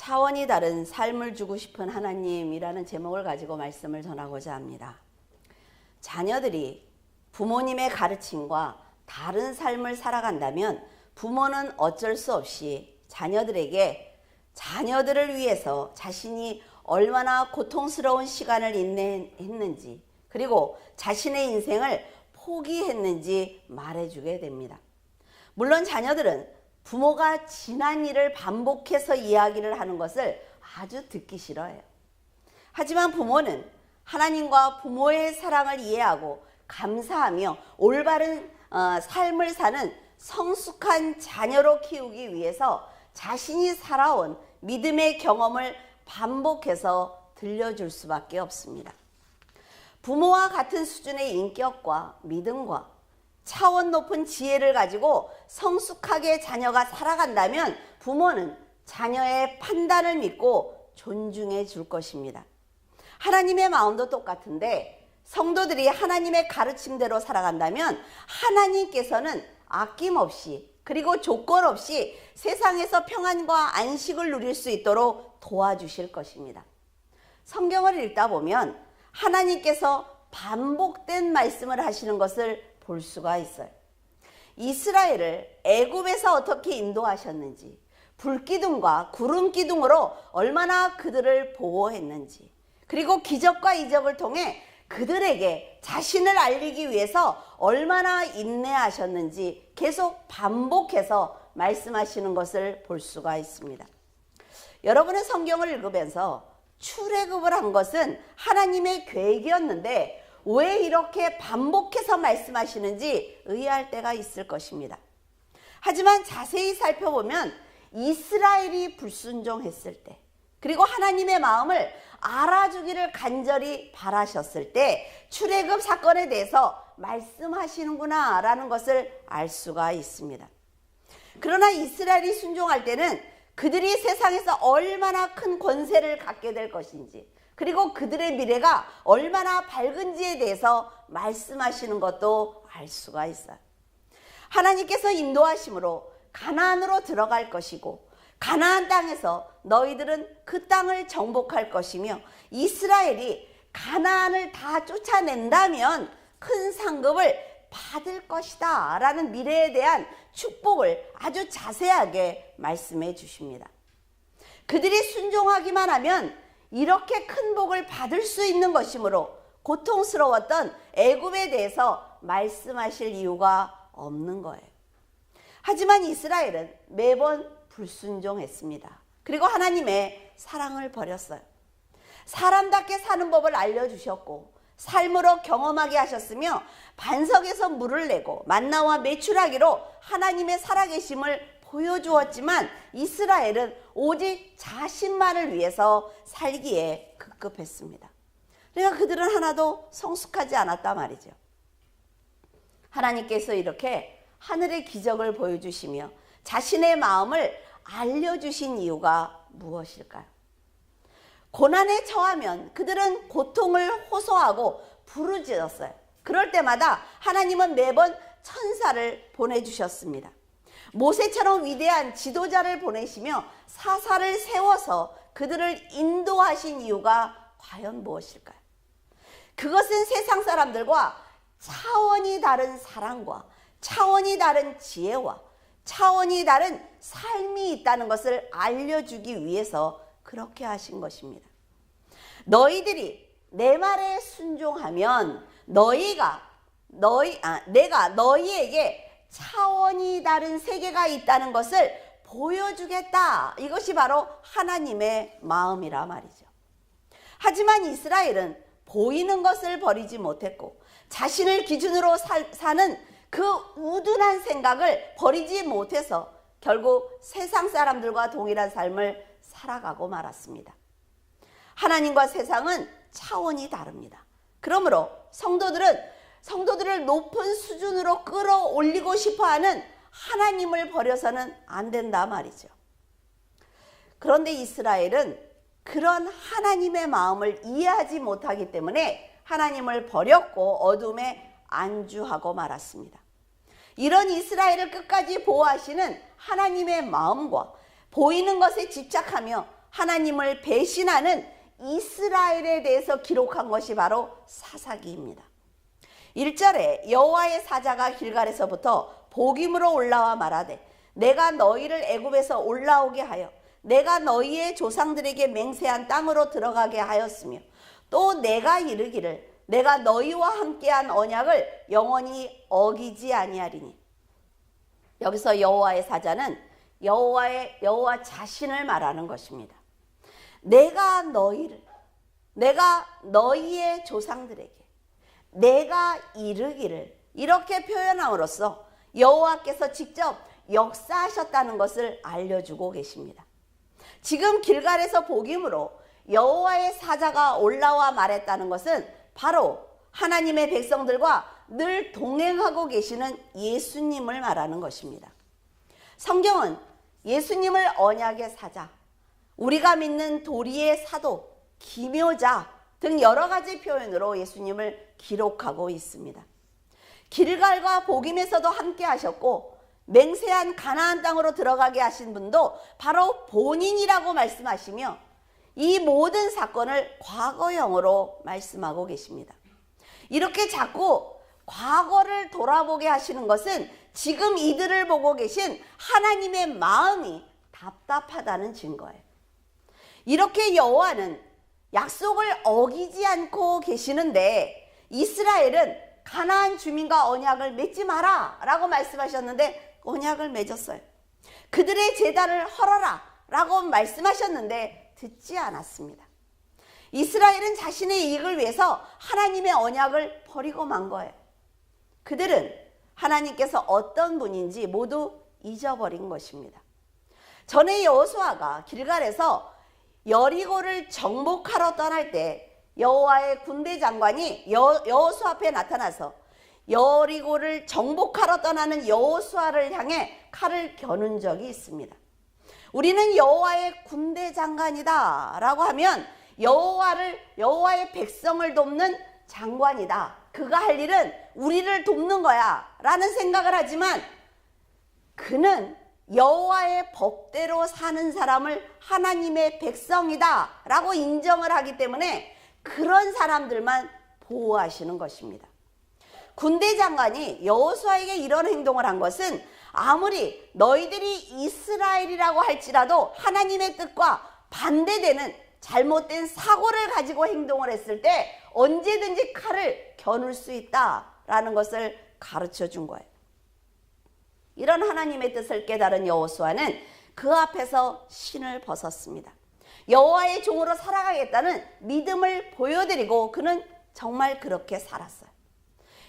차원이 다른 삶을 주고 싶은 하나님이라는 제목을 가지고 말씀을 전하고자 합니다. 자녀들이 부모님의 가르침과 다른 삶을 살아간다면 부모는 어쩔 수 없이 자녀들을 위해서 자신이 얼마나 고통스러운 시간을 인내했는지, 그리고 자신의 인생을 포기했는지 말해주게 됩니다. 물론 자녀들은 부모가 지난 일을 반복해서 이야기를 하는 것을 아주 듣기 싫어해요. 하지만 부모는 하나님과 부모의 사랑을 이해하고 감사하며 올바른 삶을 사는 성숙한 자녀로 키우기 위해서 자신이 살아온 믿음의 경험을 반복해서 들려줄 수밖에 없습니다. 부모와 같은 수준의 인격과 믿음과 차원 높은 지혜를 가지고 성숙하게 자녀가 살아간다면 부모는 자녀의 판단을 믿고 존중해 줄 것입니다. 하나님의 마음도 똑같은데 성도들이 하나님의 가르침대로 살아간다면 하나님께서는 아낌없이 그리고 조건 없이 세상에서 평안과 안식을 누릴 수 있도록 도와주실 것입니다. 성경을 읽다 보면 하나님께서 반복된 말씀을 하시는 것을 볼 수가 있어요. 이스라엘을 애굽에서 어떻게 인도하셨는지, 불기둥과 구름기둥으로 얼마나 그들을 보호했는지, 그리고 기적과 이적을 통해 그들에게 자신을 알리기 위해서 얼마나 인내하셨는지 계속 반복해서 말씀하시는 것을 볼 수가 있습니다. 여러분의 성경을 읽으면서 출애굽을 한 것은 하나님의 계획이었는데 왜 이렇게 반복해서 말씀하시는지 의아할 때가 있을 것입니다. 하지만 자세히 살펴보면 이스라엘이 불순종했을 때, 그리고 하나님의 마음을 알아주기를 간절히 바라셨을 때 출애굽 사건에 대해서 말씀하시는구나 라는 것을 알 수가 있습니다. 그러나 이스라엘이 순종할 때는 그들이 세상에서 얼마나 큰 권세를 갖게 될 것인지, 그리고 그들의 미래가 얼마나 밝은지에 대해서 말씀하시는 것도 알 수가 있어요. 하나님께서 인도하심으로 가나안으로 들어갈 것이고 가나안 땅에서 너희들은 그 땅을 정복할 것이며 이스라엘이 가나안을 다 쫓아낸다면 큰 상급을 받을 것이다 라는 미래에 대한 축복을 아주 자세하게 말씀해 주십니다. 그들이 순종하기만 하면 이렇게 큰 복을 받을 수 있는 것이므로 고통스러웠던 애굽에 대해서 말씀하실 이유가 없는 거예요. 하지만 이스라엘은 매번 불순종했습니다. 그리고 하나님의 사랑을 버렸어요. 사람답게 사는 법을 알려주셨고 삶으로 경험하게 하셨으며 반석에서 물을 내고 만나와 메추라기로 하나님의 살아계심을 보여주었지만 이스라엘은 오직 자신만을 위해서 살기에 급급했습니다. 그러니까 그들은 하나도 성숙하지 않았단 말이죠. 하나님께서 이렇게 하늘의 기적을 보여주시며 자신의 마음을 알려주신 이유가 무엇일까요? 고난에 처하면 그들은 고통을 호소하고 부르짖었어요. 그럴 때마다 하나님은 매번 천사를 보내주셨습니다. 모세처럼 위대한 지도자를 보내시며 사사를 세워서 그들을 인도하신 이유가 과연 무엇일까요? 그것은 세상 사람들과 차원이 다른 사랑과 차원이 다른 지혜와 차원이 다른 삶이 있다는 것을 알려주기 위해서 그렇게 하신 것입니다. 너희들이 내 말에 순종하면 내가 너희에게 차원이 다른 세계가 있다는 것을 보여주겠다. 이것이 바로 하나님의 마음이라 말이죠. 하지만 이스라엘은 보이는 것을 버리지 못했고 자신을 기준으로 사는 그 우둔한 생각을 버리지 못해서 결국 세상 사람들과 동일한 삶을 살아가고 말았습니다. 하나님과 세상은 차원이 다릅니다. 그러므로 성도들을 높은 수준으로 끌어올리고 싶어하는 하나님을 버려서는 안 된다 말이죠. 그런데 이스라엘은 그런 하나님의 마음을 이해하지 못하기 때문에 하나님을 버렸고 어둠에 안주하고 말았습니다. 이런 이스라엘을 끝까지 보호하시는 하나님의 마음과 보이는 것에 집착하며 하나님을 배신하는 이스라엘에 대해서 기록한 것이 바로 사사기입니다. 1절에 여호와의 사자가 길갈에서부터 복임으로 올라와 말하되 내가 너희를 애굽에서 올라오게 하여 내가 너희의 조상들에게 맹세한 땅으로 들어가게 하였으며 또 내가 이르기를 내가 너희와 함께한 언약을 영원히 어기지 아니하리니. 여기서 여호와의 사자는 여호와 자신을 말하는 것입니다. 내가 너희의 조상들에게 내가 이르기를 이렇게 표현함으로써 여호와께서 직접 역사하셨다는 것을 알려주고 계십니다. 지금 길갈에서 복임으로 여호와의 사자가 올라와 말했다는 것은 바로 하나님의 백성들과 늘 동행하고 계시는 예수님을 말하는 것입니다. 성경은 예수님을 언약의 사자, 우리가 믿는 도리의 사도, 기묘자 등 여러 가지 표현으로 예수님을 기록하고 있습니다. 길갈과 복임에서도 함께 하셨고 맹세한 가나안 땅으로 들어가게 하신 분도 바로 본인이라고 말씀하시며 이 모든 사건을 과거형으로 말씀하고 계십니다. 이렇게 자꾸 과거를 돌아보게 하시는 것은 지금 이들을 보고 계신 하나님의 마음이 답답하다는 증거예요. 이렇게 여호와는 약속을 어기지 않고 계시는데 이스라엘은 가나안 주민과 언약을 맺지 마라 라고 말씀하셨는데 언약을 맺었어요. 그들의 제단을 헐어라 라고 말씀하셨는데 듣지 않았습니다. 이스라엘은 자신의 이익을 위해서 하나님의 언약을 버리고 만 거예요. 그들은 하나님께서 어떤 분인지 모두 잊어버린 것입니다. 전에 여호수아가 길갈에서 여리고를 정복하러 떠날 때 여호와의 군대 장관이 여호수아 앞에 나타나서 여리고를 정복하러 떠나는 여호수아를 향해 칼을 겨눈 적이 있습니다. 우리는 여호와의 군대 장관이다 라고 하면 여호와의 백성을 돕는 장관이다. 그가 할 일은 우리를 돕는 거야 라는 생각을 하지만 그는 여호와의 법대로 사는 사람을 하나님의 백성이다 라고 인정을 하기 때문에 그런 사람들만 보호하시는 것입니다. 군대 장관이 여호수아에게 이런 행동을 한 것은 아무리 너희들이 이스라엘이라고 할지라도 하나님의 뜻과 반대되는 잘못된 사고를 가지고 행동을 했을 때 언제든지 칼을 겨눌 수 있다라는 것을 가르쳐 준 거예요. 이런 하나님의 뜻을 깨달은 여호수아는 그 앞에서 신을 벗었습니다. 여호와의 종으로 살아가겠다는 믿음을 보여드리고 그는 정말 그렇게 살았어요.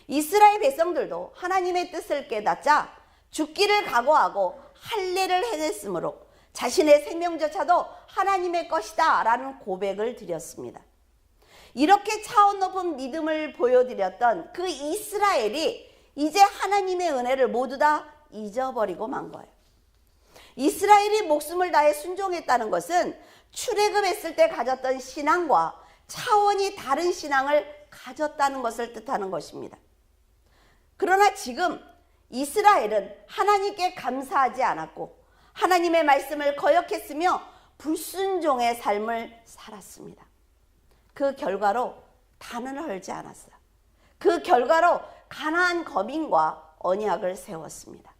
이스라엘 백성들도 하나님의 뜻을 깨닫자 죽기를 각오하고 할례를 해냈으므로 자신의 생명조차도 하나님의 것이다 라는 고백을 드렸습니다. 이렇게 차원 높은 믿음을 보여드렸던 그 이스라엘이 이제 하나님의 은혜를 모두 다 잊어버리고 만 거예요. 이스라엘이 목숨을 다해 순종했다는 것은 출애굽했을 때 가졌던 신앙과 차원이 다른 신앙을 가졌다는 것을 뜻하는 것입니다. 그러나 지금 이스라엘은 하나님께 감사하지 않았고 하나님의 말씀을 거역했으며 불순종의 삶을 살았습니다. 그 결과로 단을 헐지 않았어요. 그 결과로 가나안 거민과 언약을 세웠습니다.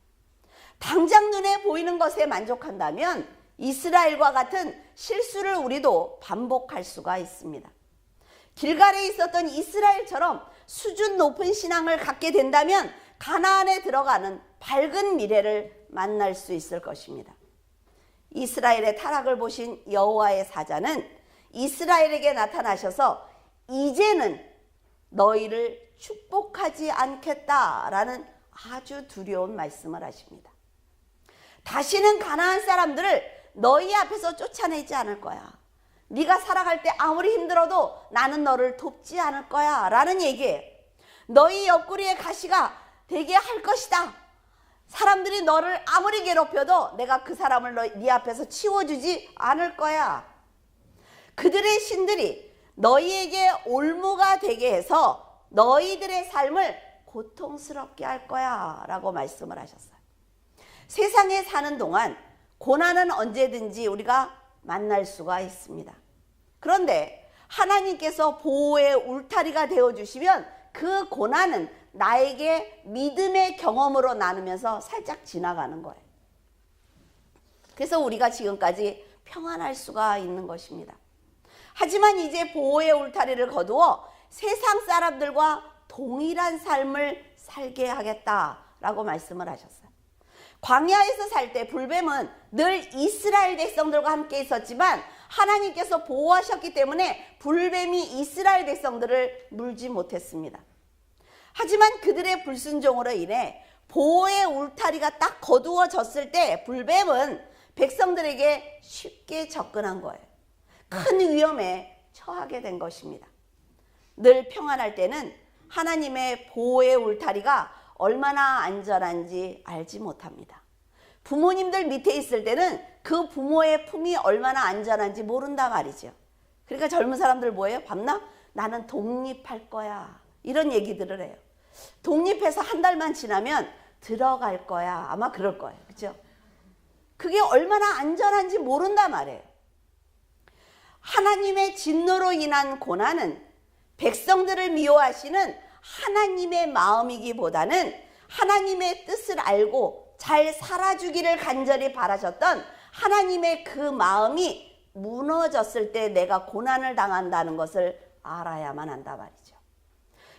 당장 눈에 보이는 것에 만족한다면 이스라엘과 같은 실수를 우리도 반복할 수가 있습니다. 길갈에 있었던 이스라엘처럼 수준 높은 신앙을 갖게 된다면 가나안에 들어가는 밝은 미래를 만날 수 있을 것입니다. 이스라엘의 타락을 보신 여호와의 사자는 이스라엘에게 나타나셔서 이제는 너희를 축복하지 않겠다라는 아주 두려운 말씀을 하십니다. 다시는 가나안 사람들을 너희 앞에서 쫓아내지 않을 거야. 네가 살아갈 때 아무리 힘들어도 나는 너를 돕지 않을 거야 라는 얘기예요. 너희 옆구리에 가시가 되게 할 것이다. 사람들이 너를 아무리 괴롭혀도 내가 그 사람을 네 앞에서 치워주지 않을 거야. 그들의 신들이 너희에게 올무가 되게 해서 너희들의 삶을 고통스럽게 할 거야 라고 말씀을 하셨어요. 세상에 사는 동안 고난은 언제든지 우리가 만날 수가 있습니다. 그런데 하나님께서 보호의 울타리가 되어주시면 그 고난은 나에게 믿음의 경험으로 나누면서 살짝 지나가는 거예요. 그래서 우리가 지금까지 평안할 수가 있는 것입니다. 하지만 이제 보호의 울타리를 거두어 세상 사람들과 동일한 삶을 살게 하겠다라고 말씀을 하셨어요. 광야에서 살 때 불뱀은 늘 이스라엘 백성들과 함께 있었지만 하나님께서 보호하셨기 때문에 불뱀이 이스라엘 백성들을 물지 못했습니다. 하지만 그들의 불순종으로 인해 보호의 울타리가 딱 거두어졌을 때 불뱀은 백성들에게 쉽게 접근한 거예요. 큰 위험에 처하게 된 것입니다. 늘 평안할 때는 하나님의 보호의 울타리가 얼마나 안전한지 알지 못합니다. 부모님들 밑에 있을 때는 그 부모의 품이 얼마나 안전한지 모른다 말이죠. 그러니까 젊은 사람들 뭐예요? 밤낮 나는 독립할 거야. 이런 얘기들을 해요. 독립해서 한 달만 지나면 들어갈 거야. 아마 그럴 거예요. 그렇죠? 그게 얼마나 안전한지 모른단 말이에요. 하나님의 진노로 인한 고난은 백성들을 미워하시는 하나님의 마음이기보다는 하나님의 뜻을 알고 잘 살아주기를 간절히 바라셨던 하나님의 그 마음이 무너졌을 때 내가 고난을 당한다는 것을 알아야만 한다 말이죠.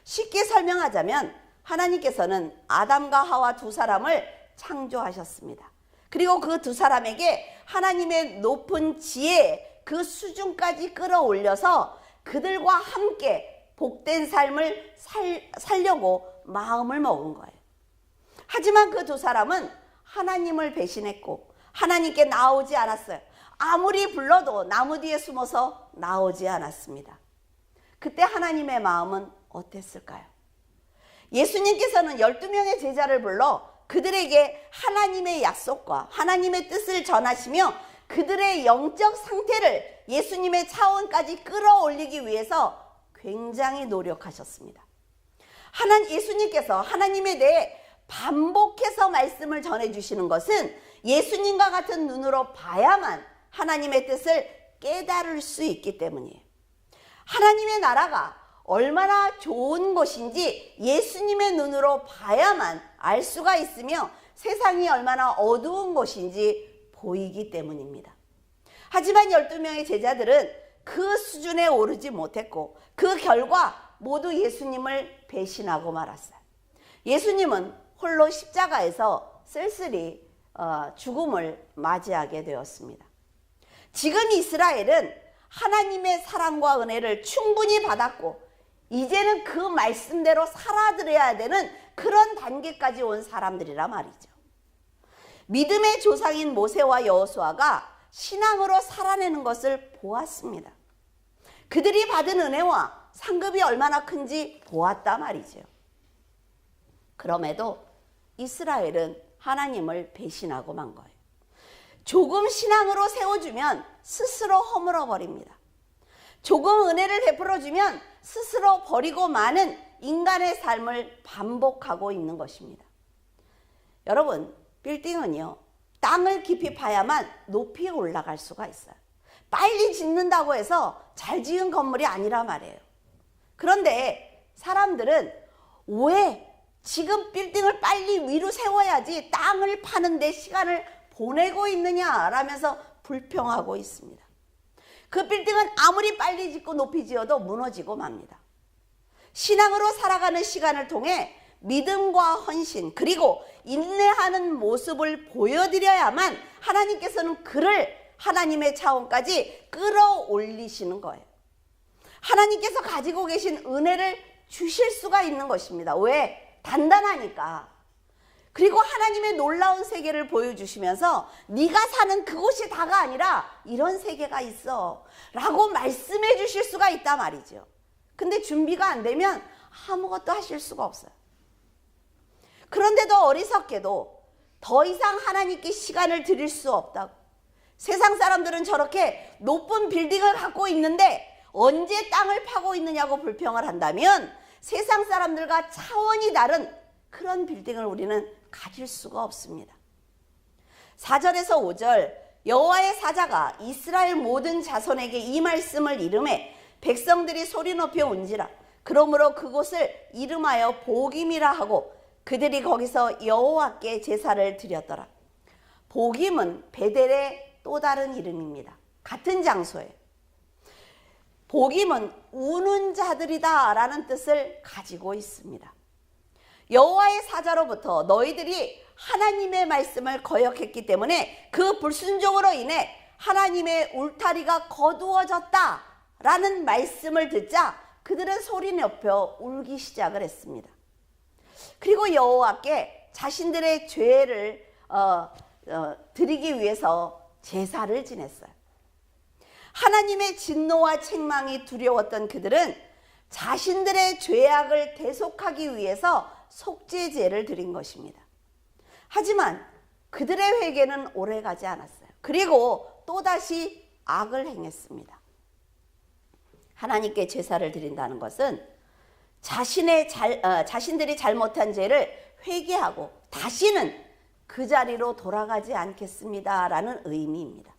쉽게 설명하자면 하나님께서는 아담과 하와 두 사람을 창조하셨습니다. 그리고 그 두 사람에게 하나님의 높은 지혜 그 수준까지 끌어올려서 그들과 함께 복된 삶을 살려고 마음을 먹은 거예요. 하지만 그 두 사람은 하나님을 배신했고 하나님께 나오지 않았어요. 아무리 불러도 나무 뒤에 숨어서 나오지 않았습니다. 그때 하나님의 마음은 어땠을까요? 예수님께서는 12명의 제자를 불러 그들에게 하나님의 약속과 하나님의 뜻을 전하시며 그들의 영적 상태를 예수님의 차원까지 끌어올리기 위해서 굉장히 노력하셨습니다. 예수님께서 하나님에 대해 반복해서 말씀을 전해주시는 것은 예수님과 같은 눈으로 봐야만 하나님의 뜻을 깨달을 수 있기 때문이에요. 하나님의 나라가 얼마나 좋은 것인지 예수님의 눈으로 봐야만 알 수가 있으며 세상이 얼마나 어두운 것인지 보이기 때문입니다. 하지만 12명의 제자들은 그 수준에 오르지 못했고 그 결과 모두 예수님을 배신하고 말았어요. 예수님은 홀로 십자가에서 쓸쓸히 죽음을 맞이하게 되었습니다. 지금 이스라엘은 하나님의 사랑과 은혜를 충분히 받았고 이제는 그 말씀대로 살아들여야 되는 그런 단계까지 온 사람들이라 말이죠. 믿음의 조상인 모세와 여호수아가 신앙으로 살아내는 것을 보았습니다. 그들이 받은 은혜와 상급이 얼마나 큰지 보았다 말이죠. 그럼에도 이스라엘은 하나님을 배신하고 만 거예요. 조금 신앙으로 세워주면 스스로 허물어 버립니다. 조금 은혜를 베풀어주면 스스로 버리고 마는 인간의 삶을 반복하고 있는 것입니다. 여러분, 빌딩은요, 땅을 깊이 파야만 높이 올라갈 수가 있어요. 빨리 짓는다고 해서 잘 지은 건물이 아니라 말이에요. 그런데 사람들은 왜 지금 빌딩을 빨리 위로 세워야지 땅을 파는데 시간을 보내고 있느냐라면서 불평하고 있습니다. 그 빌딩은 아무리 빨리 짓고 높이 지어도 무너지고 맙니다. 신앙으로 살아가는 시간을 통해 믿음과 헌신 그리고 인내하는 모습을 보여드려야만 하나님께서는 그를 하나님의 차원까지 끌어올리시는 거예요. 하나님께서 가지고 계신 은혜를 주실 수가 있는 것입니다. 왜? 단단하니까. 그리고 하나님의 놀라운 세계를 보여주시면서 네가 사는 그곳이 다가 아니라 이런 세계가 있어 라고 말씀해 주실 수가 있단 말이죠. 근데 준비가 안 되면 아무것도 하실 수가 없어요. 그런데도 어리석게도 더 이상 하나님께 시간을 드릴 수 없다고, 세상 사람들은 저렇게 높은 빌딩을 갖고 있는데 언제 땅을 파고 있느냐고 불평을 한다면 세상 사람들과 차원이 다른 그런 빌딩을 우리는 가질 수가 없습니다. 4절에서 5절 여호와의 사자가 이스라엘 모든 자손에게 이 말씀을 이르매 백성들이 소리 높여 운지라. 그러므로 그곳을 이름하여 보김이라 하고 그들이 거기서 여호와께 제사를 드렸더라. 보김은 베델의 또 다른 이름입니다. 같은 장소에 보김은 우는 자들이다 라는 뜻을 가지고 있습니다. 여호와의 사자로부터 너희들이 하나님의 말씀을 거역했기 때문에 그 불순종으로 인해 하나님의 울타리가 거두어졌다 라는 말씀을 듣자 그들은 소리 높여 울기 시작을 했습니다. 그리고 여호와께 자신들의 죄를 드리기 위해서 제사를 지냈어요. 하나님의 진노와 책망이 두려웠던 그들은 자신들의 죄악을 대속하기 위해서 속죄제를 드린 것입니다. 하지만 그들의 회개는 오래가지 않았어요. 그리고 또다시 악을 행했습니다. 하나님께 제사를 드린다는 것은 자신들이 잘못한 죄를 회개하고 다시는 그 자리로 돌아가지 않겠습니다 라는 의미입니다.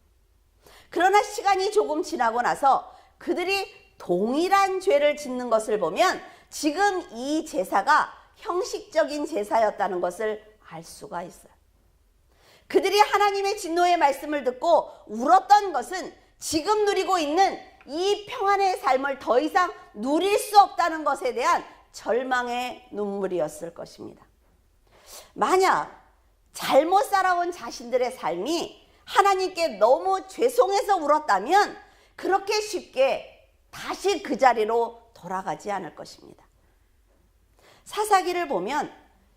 그러나 시간이 조금 지나고 나서 그들이 동일한 죄를 짓는 것을 보면 지금 이 제사가 형식적인 제사였다는 것을 알 수가 있어요. 그들이 하나님의 진노의 말씀을 듣고 울었던 것은 지금 누리고 있는 이 평안의 삶을 더 이상 누릴 수 없다는 것에 대한 절망의 눈물이었을 것입니다. 만약 잘못 살아온 자신들의 삶이 하나님께 너무 죄송해서 울었다면 그렇게 쉽게 다시 그 자리로 돌아가지 않을 것입니다. 사사기를 보면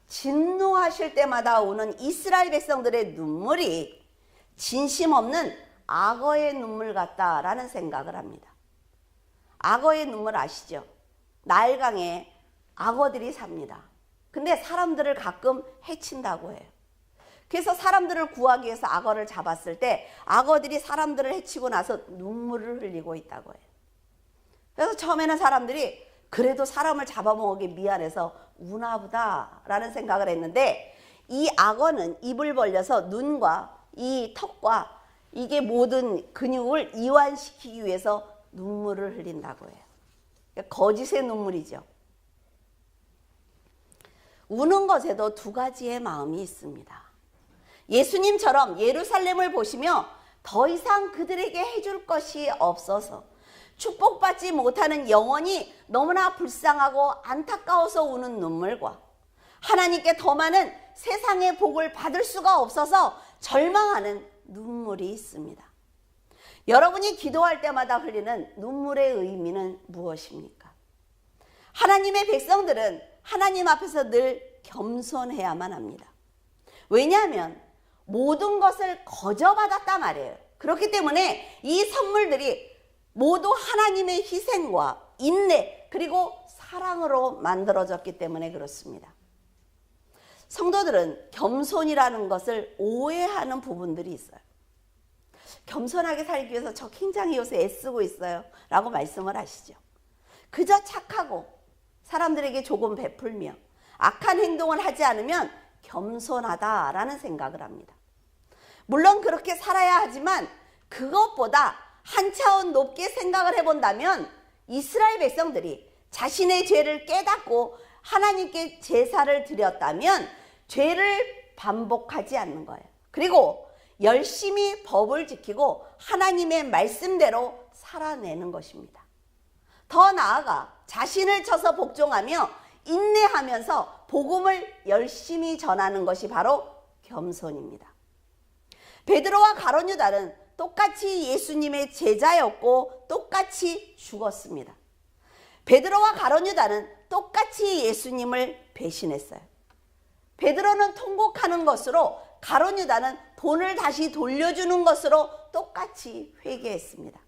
진노하실 때마다 우는 이스라엘 백성들의 눈물이 진심 없는 악어의 눈물 같다라는 생각을 합니다. 악어의 눈물 아시죠? 나일강에 악어들이 삽니다. 근데 사람들을 가끔 해친다고 해요. 그래서 사람들을 구하기 위해서 악어를 잡았을 때 악어들이 사람들을 해치고 나서 눈물을 흘리고 있다고 해요. 그래서 처음에는 사람들이 그래도 사람을 잡아먹기 미안해서 우나보다 라는 생각을 했는데 이 악어는 입을 벌려서 눈과 이 턱과 이게 모든 근육을 이완시키기 위해서 눈물을 흘린다고 해요. 그러니까 거짓의 눈물이죠. 우는 것에도 두 가지의 마음이 있습니다. 예수님처럼 예루살렘을 보시며 더 이상 그들에게 해줄 것이 없어서 축복받지 못하는 영혼이 너무나 불쌍하고 안타까워서 우는 눈물과 하나님께 더 많은 세상의 복을 받을 수가 없어서 절망하는 눈물이 있습니다. 여러분이 기도할 때마다 흘리는 눈물의 의미는 무엇입니까? 하나님의 백성들은 하나님 앞에서 늘 겸손해야만 합니다. 왜냐하면 모든 것을 거저받았단 말이에요. 그렇기 때문에 이 선물들이 모두 하나님의 희생과 인내 그리고 사랑으로 만들어졌기 때문에 그렇습니다. 성도들은 겸손이라는 것을 오해하는 부분들이 있어요. 겸손하게 살기 위해서 저 굉장히 요새 애쓰고 있어요 라고 말씀을 하시죠. 그저 착하고 사람들에게 조금 베풀며 악한 행동을 하지 않으면 겸손하다라는 생각을 합니다. 물론 그렇게 살아야 하지만 그것보다 한 차원 높게 생각을 해본다면 이스라엘 백성들이 자신의 죄를 깨닫고 하나님께 제사를 드렸다면 죄를 반복하지 않는 거예요. 그리고 열심히 법을 지키고 하나님의 말씀대로 살아내는 것입니다. 더 나아가 자신을 쳐서 복종하며 인내하면서 복음을 열심히 전하는 것이 바로 겸손입니다. 베드로와 가룟 유다는 똑같이 예수님의 제자였고 똑같이 죽었습니다. 베드로와 가룟 유다는 똑같이 예수님을 배신했어요. 베드로는 통곡하는 것으로 가룟 유다는 돈을 다시 돌려주는 것으로 똑같이 회개했습니다.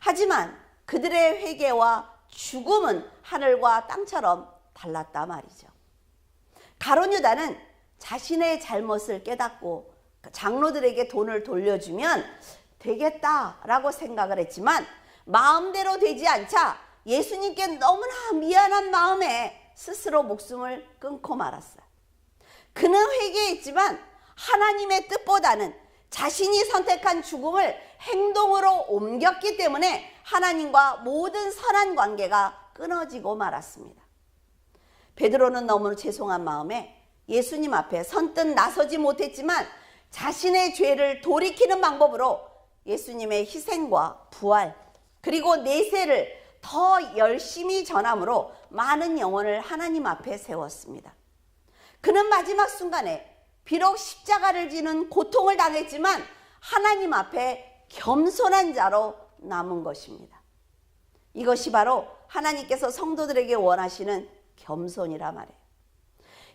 하지만 그들의 회개와 죽음은 하늘과 땅처럼 달랐단 말이죠. 가룟 유다는 자신의 잘못을 깨닫고 장로들에게 돈을 돌려주면 되겠다라고 생각을 했지만 마음대로 되지 않자 예수님께 너무나 미안한 마음에 스스로 목숨을 끊고 말았어요. 그는 회개했지만 하나님의 뜻보다는 자신이 선택한 죽음을 행동으로 옮겼기 때문에 하나님과 모든 선한 관계가 끊어지고 말았습니다. 베드로는 너무 죄송한 마음에 예수님 앞에 선뜻 나서지 못했지만 자신의 죄를 돌이키는 방법으로 예수님의 희생과 부활 그리고 내세를 더 열심히 전함으로 많은 영혼을 하나님 앞에 세웠습니다. 그는 마지막 순간에 비록 십자가를 지는 고통을 당했지만 하나님 앞에 겸손한 자로 남은 것입니다. 이것이 바로 하나님께서 성도들에게 원하시는 겸손이라 말이에요.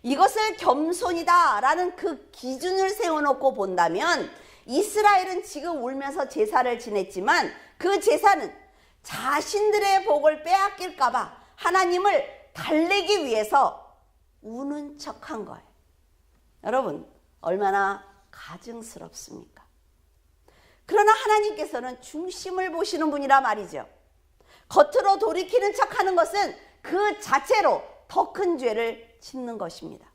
이것을 겸손이다 라는 그 기준을 세워놓고 본다면 이스라엘은 지금 울면서 제사를 지냈지만 그 제사는 자신들의 복을 빼앗길까 봐 하나님을 달래기 위해서 우는 척한 거예요. 여러분 얼마나 가증스럽습니까? 그러나 하나님께서는 중심을 보시는 분이라 말이죠. 겉으로 돌이키는 척하는 것은 그 자체로 더 큰 죄를 짓는 것입니다.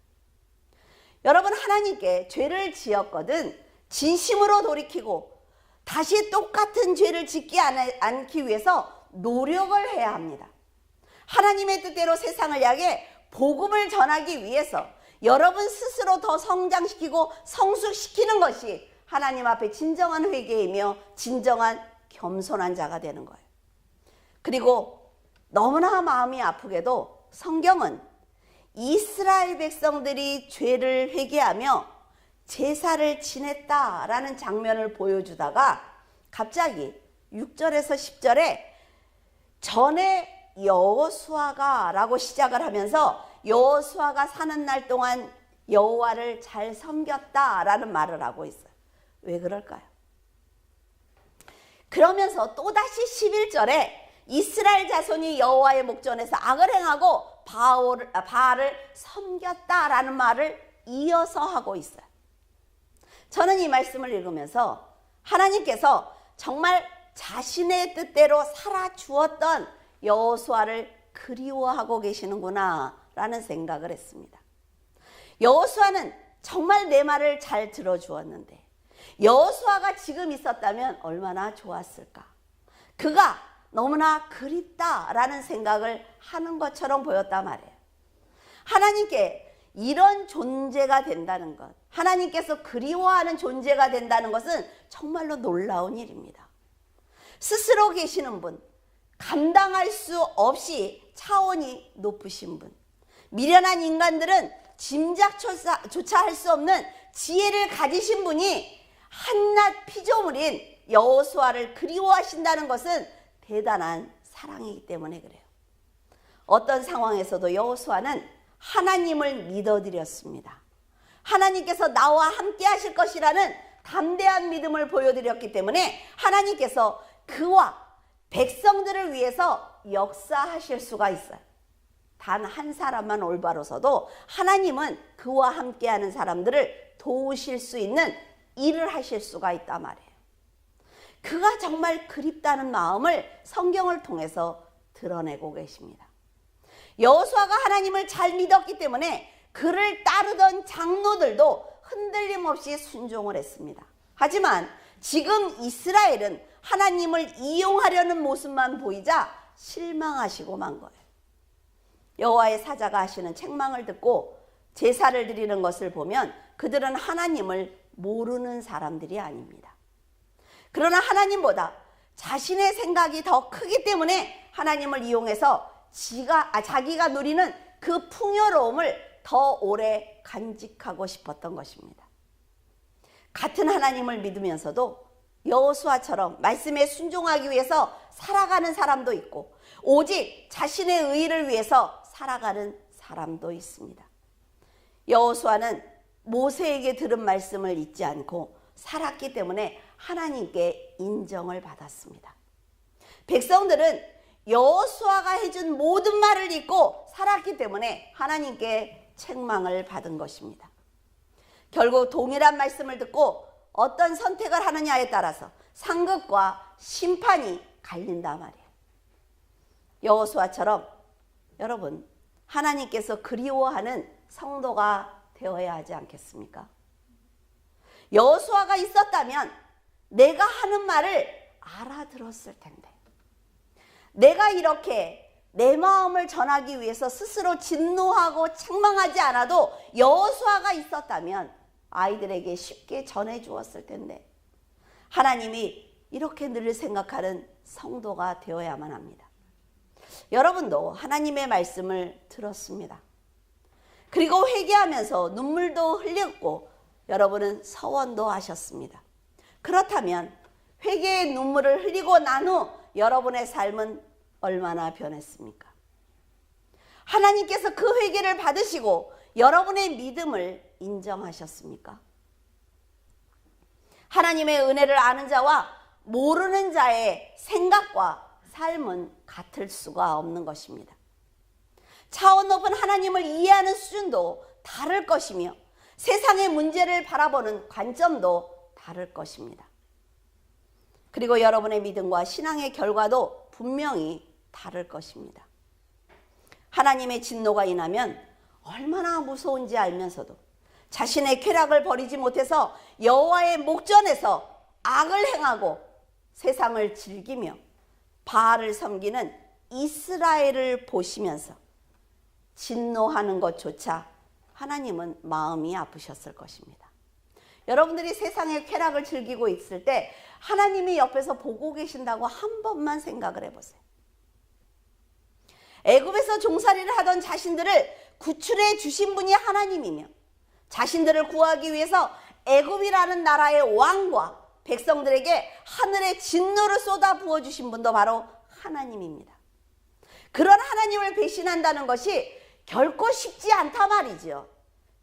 여러분 하나님께 죄를 지었거든 진심으로 돌이키고 다시 똑같은 죄를 짓지 않기 위해서 노력을 해야 합니다. 하나님의 뜻대로 세상을 향해 복음을 전하기 위해서 여러분 스스로 더 성장시키고 성숙시키는 것이 하나님 앞에 진정한 회개이며 진정한 겸손한 자가 되는 거예요. 그리고 너무나 마음이 아프게도 성경은 이스라엘 백성들이 죄를 회개하며 제사를 지냈다라는 장면을 보여주다가 갑자기 6절에서 10절에 전에 여호수아가 라고 시작을 하면서 여호수아가 사는 날 동안 여호와를 잘 섬겼다라는 말을 하고 있어요. 왜 그럴까요? 그러면서 또다시 11절에 이스라엘 자손이 여호와의 목전에서 악을 행하고 바알을 섬겼다라는 말을 이어서 하고 있어요. 저는 이 말씀을 읽으면서 하나님께서 정말 자신의 뜻대로 살아주었던 여호수아를 그리워하고 계시는구나 라는 생각을 했습니다. 여호수아는 정말 내 말을 잘 들어주었는데 여호수아가 지금 있었다면 얼마나 좋았을까. 그가 너무나 그립다라는 생각을 하는 것처럼 보였단 말이에요. 하나님께 이런 존재가 된다는 것, 하나님께서 그리워하는 존재가 된다는 것은 정말로 놀라운 일입니다. 스스로 계시는 분, 감당할 수 없이 차원이 높으신 분, 미련한 인간들은 짐작조차 할 수 없는 지혜를 가지신 분이 한낱 피조물인 여호수아를 그리워하신다는 것은 대단한 사랑이기 때문에 그래요. 어떤 상황에서도 여호수아는 하나님을 믿어드렸습니다. 하나님께서 나와 함께 하실 것이라는 담대한 믿음을 보여드렸기 때문에 하나님께서 그와 백성들을 위해서 역사하실 수가 있어요. 단 한 사람만 올바로 서도 하나님은 그와 함께하는 사람들을 도우실 수 있는 일을 하실 수가 있단 말이에요. 그가 정말 그립다는 마음을 성경을 통해서 드러내고 계십니다. 여호수아가 하나님을 잘 믿었기 때문에 그를 따르던 장로들도 흔들림 없이 순종을 했습니다. 하지만 지금 이스라엘은 하나님을 이용하려는 모습만 보이자 실망하시고 만 거예요. 여호와의 사자가 하시는 책망을 듣고 제사를 드리는 것을 보면 그들은 하나님을 모르는 사람들이 아닙니다. 그러나 하나님보다 자신의 생각이 더 크기 때문에 하나님을 이용해서 자기가 누리는 그 풍요로움을 더 오래 간직하고 싶었던 것입니다. 같은 하나님을 믿으면서도 여호수아처럼 말씀에 순종하기 위해서 살아가는 사람도 있고 오직 자신의 의를 위해서 살아가는 사람도 있습니다. 여호수아는 모세에게 들은 말씀을 잊지 않고 살았기 때문에 하나님께 인정을 받았습니다. 백성들은 여호수아가 해준 모든 말을 잊고 살았기 때문에 하나님께 책망을 받은 것입니다. 결국 동일한 말씀을 듣고 어떤 선택을 하느냐에 따라서 상급과 심판이 갈린단 말이에요. 여호수아처럼 여러분 하나님께서 그리워하는 성도가 되어야 하지 않겠습니까? 여호수아가 있었다면 내가 하는 말을 알아들었을 텐데, 내가 이렇게 내 마음을 전하기 위해서 스스로 진노하고 책망하지 않아도 여호수아가 있었다면 아이들에게 쉽게 전해 주었을 텐데, 하나님이 이렇게 늘 생각하는 성도가 되어야만 합니다. 여러분도 하나님의 말씀을 들었습니다. 그리고 회개하면서 눈물도 흘렸고 여러분은 서원도 하셨습니다. 그렇다면 회개의 눈물을 흘리고 난 후 여러분의 삶은 얼마나 변했습니까? 하나님께서 그 회개를 받으시고 여러분의 믿음을 인정하셨습니까? 하나님의 은혜를 아는 자와 모르는 자의 생각과 삶은 같을 수가 없는 것입니다. 차원 높은 하나님을 이해하는 수준도 다를 것이며 세상의 문제를 바라보는 관점도 다를 것입니다. 그리고 여러분의 믿음과 신앙의 결과도 분명히 다를 것입니다. 하나님의 진노가 임하면 얼마나 무서운지 알면서도 자신의 쾌락을 버리지 못해서 여호와의 목전에서 악을 행하고 세상을 즐기며 바알을 섬기는 이스라엘을 보시면서 진노하는 것조차 하나님은 마음이 아프셨을 것입니다. 여러분들이 세상의 쾌락을 즐기고 있을 때 하나님이 옆에서 보고 계신다고 한 번만 생각을 해보세요. 애굽에서 종살이를 하던 자신들을 구출해 주신 분이 하나님이며 자신들을 구하기 위해서 애굽이라는 나라의 왕과 백성들에게 하늘의 진노를 쏟아 부어주신 분도 바로 하나님입니다. 그런 하나님을 배신한다는 것이 결코 쉽지 않단 말이죠.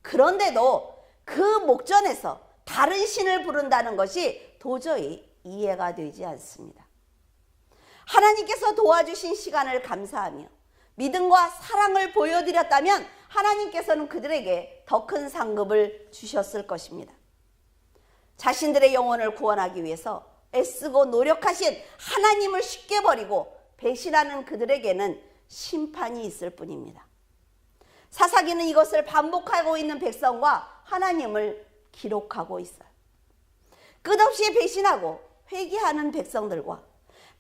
그런데도 그 목전에서 다른 신을 부른다는 것이 도저히 이해가 되지 않습니다. 하나님께서 도와주신 시간을 감사하며 믿음과 사랑을 보여드렸다면 하나님께서는 그들에게 더 큰 상급을 주셨을 것입니다. 자신들의 영혼을 구원하기 위해서 애쓰고 노력하신 하나님을 쉽게 버리고 배신하는 그들에게는 심판이 있을 뿐입니다. 사사기는 이것을 반복하고 있는 백성과 하나님을 기록하고 있어요. 끝없이 배신하고 회개하는 백성들과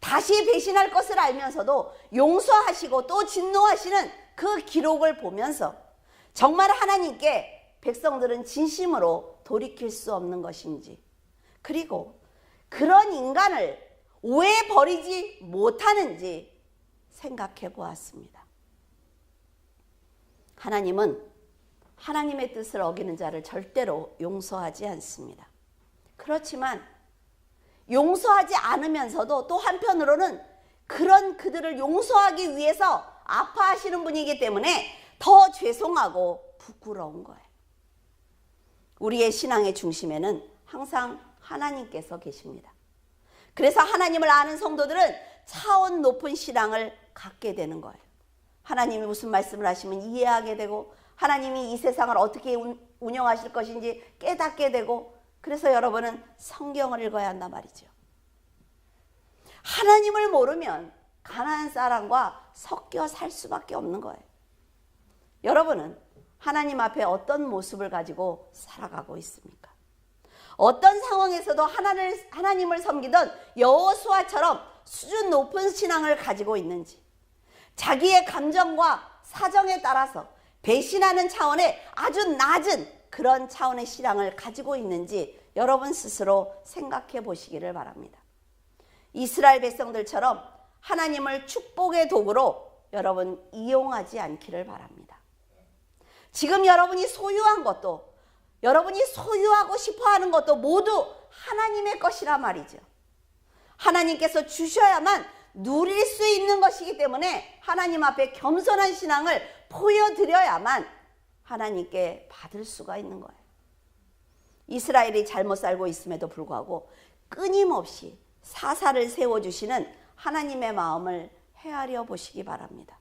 다시 배신할 것을 알면서도 용서하시고 또 진노하시는 그 기록을 보면서 정말 하나님께 백성들은 진심으로 돌이킬 수 없는 것인지, 그리고 그런 인간을 왜 버리지 못하는지 생각해 보았습니다. 하나님은 하나님의 뜻을 어기는 자를 절대로 용서하지 않습니다. 그렇지만 용서하지 않으면서도 또 한편으로는 그런 그들을 용서하기 위해서 아파하시는 분이기 때문에 더 죄송하고 부끄러운 거예요. 우리의 신앙의 중심에는 항상 하나님께서 계십니다. 그래서 하나님을 아는 성도들은 차원 높은 신앙을 갖게 되는 거예요. 하나님이 무슨 말씀을 하시면 이해하게 되고 하나님이 이 세상을 어떻게 운영하실 것인지 깨닫게 되고, 그래서 여러분은 성경을 읽어야 한단 말이죠. 하나님을 모르면 가나안 사람과 섞여 살 수밖에 없는 거예요. 여러분은 하나님 앞에 어떤 모습을 가지고 살아가고 있습니까? 어떤 상황에서도 하나님을 섬기던 여호수아처럼 수준 높은 신앙을 가지고 있는지, 자기의 감정과 사정에 따라서 배신하는 차원의 아주 낮은 그런 차원의 신앙을 가지고 있는지 여러분 스스로 생각해 보시기를 바랍니다. 이스라엘 백성들처럼 하나님을 축복의 도구로 여러분 이용하지 않기를 바랍니다. 지금 여러분이 소유한 것도, 여러분이 소유하고 싶어하는 것도 모두 하나님의 것이란 말이죠. 하나님께서 주셔야만 누릴 수 있는 것이기 때문에 하나님 앞에 겸손한 신앙을 보여드려야만 하나님께 받을 수가 있는 거예요. 이스라엘이 잘못 살고 있음에도 불구하고 끊임없이 사사를 세워주시는 하나님의 마음을 헤아려 보시기 바랍니다.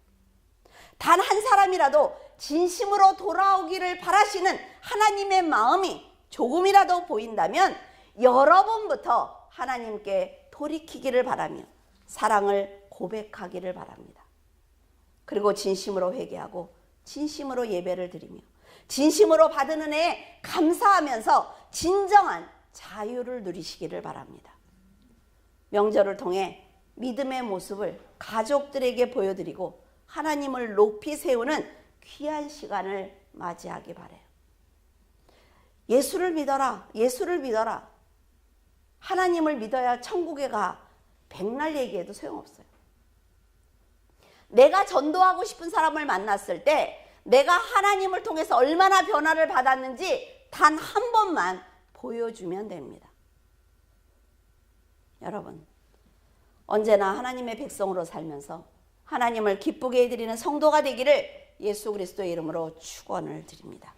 단 한 사람이라도 진심으로 돌아오기를 바라시는 하나님의 마음이 조금이라도 보인다면 여러분부터 하나님께 돌이키기를 바라며 사랑을 고백하기를 바랍니다. 그리고 진심으로 회개하고 진심으로 예배를 드리며 진심으로 받은 은혜에 감사하면서 진정한 자유를 누리시기를 바랍니다. 명절을 통해 믿음의 모습을 가족들에게 보여드리고 하나님을 높이 세우는 귀한 시간을 맞이하기 바래요. 예수를 믿어라. 예수를 믿어라. 하나님을 믿어야 천국에 가. 백날 얘기해도 소용없어요. 내가 전도하고 싶은 사람을 만났을 때 내가 하나님을 통해서 얼마나 변화를 받았는지 단 한 번만 보여주면 됩니다. 여러분, 언제나 하나님의 백성으로 살면서 하나님을 기쁘게 해드리는 성도가 되기를 예수 그리스도의 이름으로 축원을 드립니다.